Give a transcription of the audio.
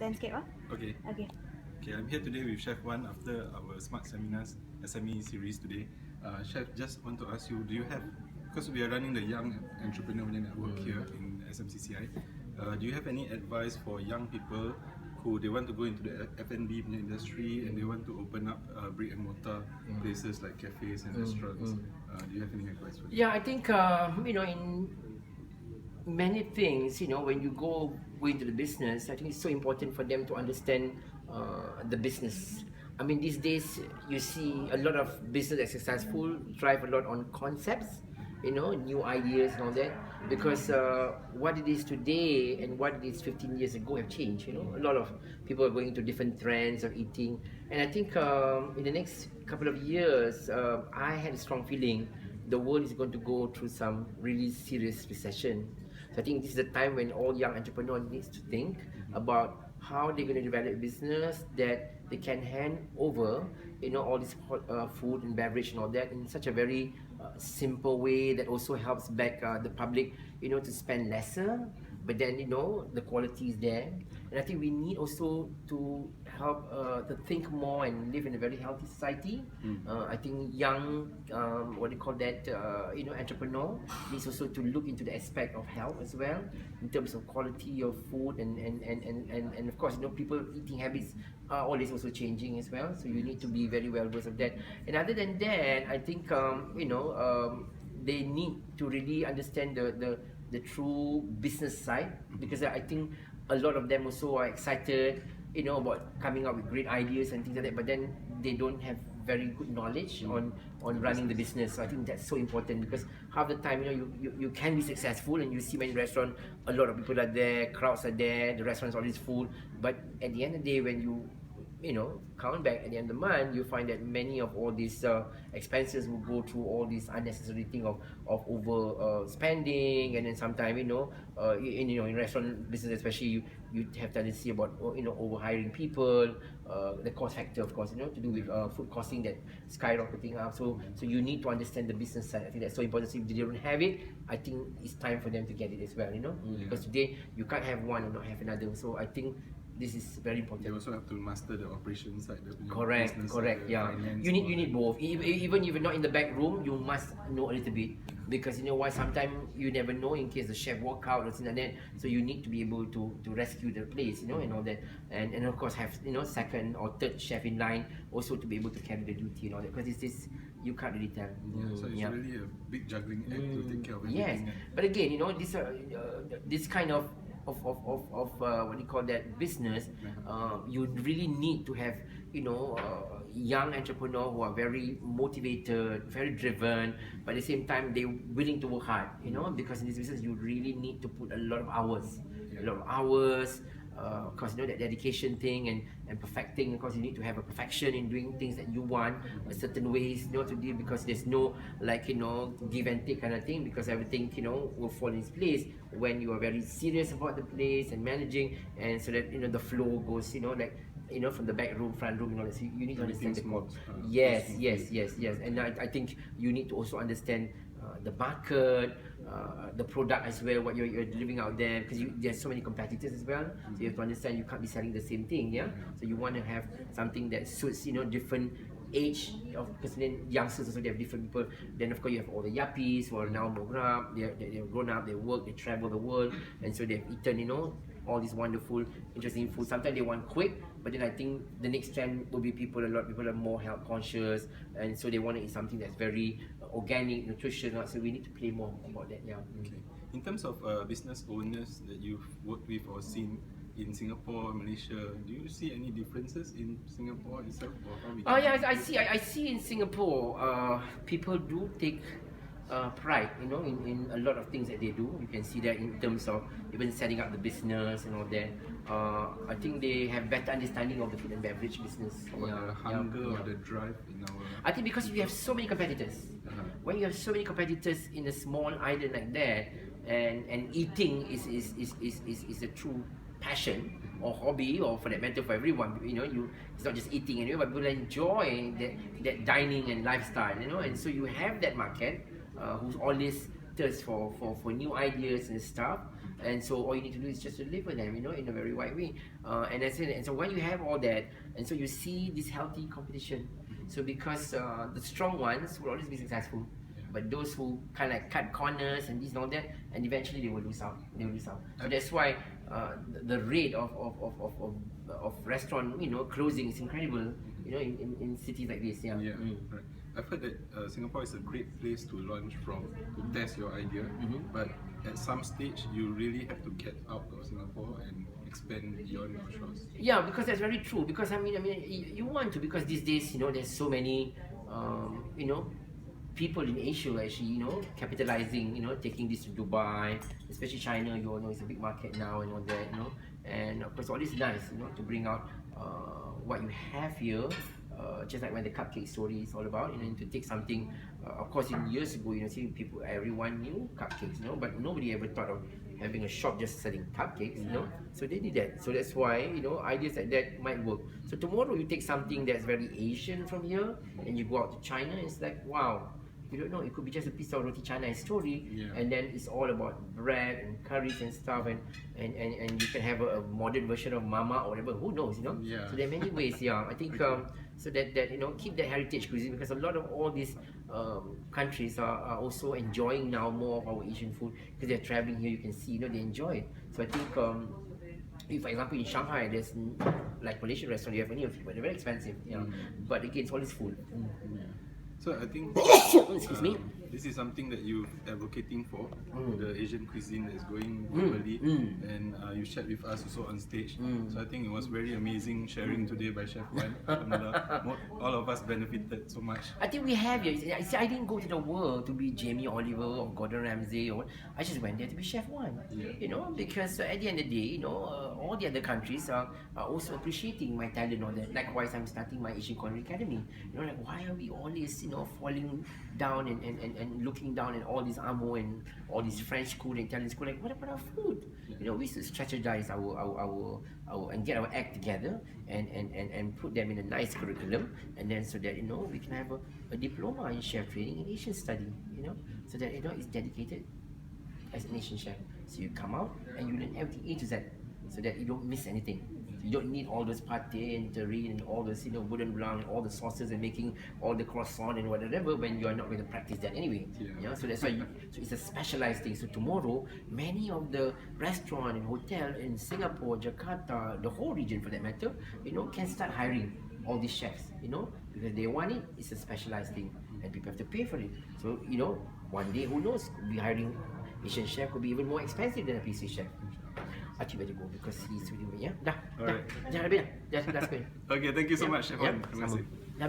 present sikit lah. Okay. Okay. Okay, I'm here today with Chef Wan after our Smart Seminars SME series today. Chef, just want to ask you, do you have, because we are running the Young Entrepreneur Network here in SMCCI, do you have any advice for young people who they want to go into the F&B industry and they want to open up brick and mortar places like cafes and restaurants? Do you have any advice for them? Yeah, I think in many things, when you go into the business, I think it's so important for them to understand the business. I mean, these days you see a lot of business that's successful thrive a lot on concepts, new ideas and all that. Because what it is today and what it is 15 years ago have changed. A lot of people are going to different trends of eating, and I think in the next couple of years, I had a strong feeling the world is going to go through some really serious recession. So I think this is the time when all young entrepreneurs needs to think about how they're going to develop a business that they can hand over, all this food and beverage and all that in such a very simple way that also helps back the public, to spend lesser, but then the quality is there. And I think we need also to help to think more and live in a very healthy society. I think young, entrepreneur needs also to look into the aspect of health as well, in terms of quality of food and of course, people eating habits are always also changing as well. So you need to be very well versed of that. And other than that, I think they need to really understand the true business side, because I think a lot of them also are excited, about coming up with great ideas and things like that, but then they don't have very good knowledge on running the business. So I think that's so important, because half the time, you can be successful and you see many restaurants, a lot of people are there, crowds are there, the restaurant's always full, but at the end of the day, when you count back at the end of the month, you find that many of all these expenses will go through all this unnecessary thing of over spending, and then sometimes in restaurant business especially, you have tendency about over hiring people, the cost factor, of course, to do with food costing that skyrocketing up. So you need to understand the business side. I think that's so important. So if they don't have it, I think it's time for them to get it as well. Because today you can't have one and not have another. So I think this is very important. You also have to master the operation side. Correct. Yeah. You need both. Even if you're not in the back room, you must know a little bit, because why? Sometimes you never know in case the chef walk out or something like that. So you need to be able to rescue the place, and all that, and of course have second or third chef in line also to be able to carry the duty and all that, because this you can't really tell. So it's really a big juggling act to take care of everything. Yes, but again, this kind of business, you really need to have young entrepreneurs who are very motivated, very driven, but at the same time they're willing to work hard, because in this business you really need to put a lot of hours. Of course, that dedication thing and perfecting. Of course, you need to have a perfection in doing things that you want, a certain ways, to do, because there's no give and take kind of thing, because everything will fall in its place when you are very serious about the place and managing, and so that the flow goes from the back room, front room, so you need to understand the code. Yes. And I think you need to also understand the market, the product as well, what you're delivering out there, because there's so many competitors as well. So you have to understand you can't be selling the same thing. So you want to have something that suits different age of, because then youngsters also, they have different people. Then of course you have all the yuppies who are now more grown up, they're grown up, they work, they travel the world, and so they've eaten all this wonderful, interesting food. Sometimes they want quick, but then I think the next trend will be people are more health conscious, and so they want to eat something that's very organic, nutritional. So we need to play more about that. Okay. In terms of business owners that you've worked with or seen in Singapore, Malaysia, do you see any differences in Singapore itself? Or how I see in Singapore, people do take pride, in a lot of things that they do. You can see that in terms of even setting up the business and all that. I think they have better understanding of the food and beverage business. The hunger or the drive in our... I think because we have so many competitors. When you have so many competitors in a small island like that, and eating is a true passion or hobby, or for that matter for everyone, it's not just eating anyway, but people enjoy that dining and lifestyle, and so you have that market who's always thirst for new ideas and stuff. and so all you need to do is just deliver them, in a very wide way. And that's it. And so when you have all that, and so you see this healthy competition. So because the strong ones will always be successful, but those who kind of cut corners and this and all that, and eventually they will lose out. So that's why the rate of restaurant closing is incredible. In cities like this. Yeah, right. I've heard that Singapore is a great place to launch from, to test your idea. But at some stage, you really have to get out of Singapore and expand beyond your shores. Yeah, because that's very true. Because I mean, you want to, because these days, there's so many, people in Asia actually, capitalizing, taking this to Dubai, especially China. You all know it's a big market now and all that, and of course, all this is nice, to bring out what you have here. Just like when the cupcake story is all about, to take something. Of course, in years ago, see people, everyone knew cupcakes, but nobody ever thought of having a shop just selling cupcakes, So they did that. So that's why, ideas like that might work. So tomorrow you take something that's very Asian from here, and you go out to China. It's like, wow. You don't know, it could be just a piece of roti canai story, and then it's all about bread and curries and stuff, and you can have a modern version of mama or whatever, who knows, Yeah. So there are many ways, I think so that keep that heritage cuisine, because a lot of all these countries are also enjoying now more of our Asian food, because they're traveling here. You can see, they enjoy it. So I think if, for example, in Shanghai, there's like Malaysian restaurant, you have many of it, but they're very expensive, but again, it's all this food. So I think Excuse me. this is something that you're advocating for, the Asian cuisine that is going globally, and you shared with us also on stage. So I think it was very amazing sharing today by Chef Wan. All of us benefited so much. I think we have here. See, I didn't go to the world to be Jamie Oliver or Gordon Ramsay, I just went there to be Chef Wan. Because at the end of the day, all the other countries are also appreciating my talent on that. Likewise, I'm starting my Asian Culinary Academy. Like, why are we always, falling down and looking down at all this Amo and all this French school and Italian school? Like, what about our food? We should strategize our and get our act together and put them in a nice curriculum, and then so that we can have a diploma in chef training and Asian study. So that it's dedicated as an Asian chef. So you come out and you learn everything A to Z, so that you don't miss anything. You don't need all those pate and terrine and all those wooden blanc and all the sauces and making all the croissant and whatever when you are not going to practice that anyway. So that's why so it's a specialized thing. So tomorrow, many of the restaurant and hotel in Singapore, Jakarta, the whole region for that matter, can start hiring all these chefs, because they want it. It's a specialized thing, and people have to pay for it. So one day, who knows, we'll be hiring Asian chef, could be even more expensive than a PC chef. I think better go because he's really, Dah. Alright. Jangan lebih dah. Dah. Okay, thank you so much, Chef Wan. Terima kasih. Sama.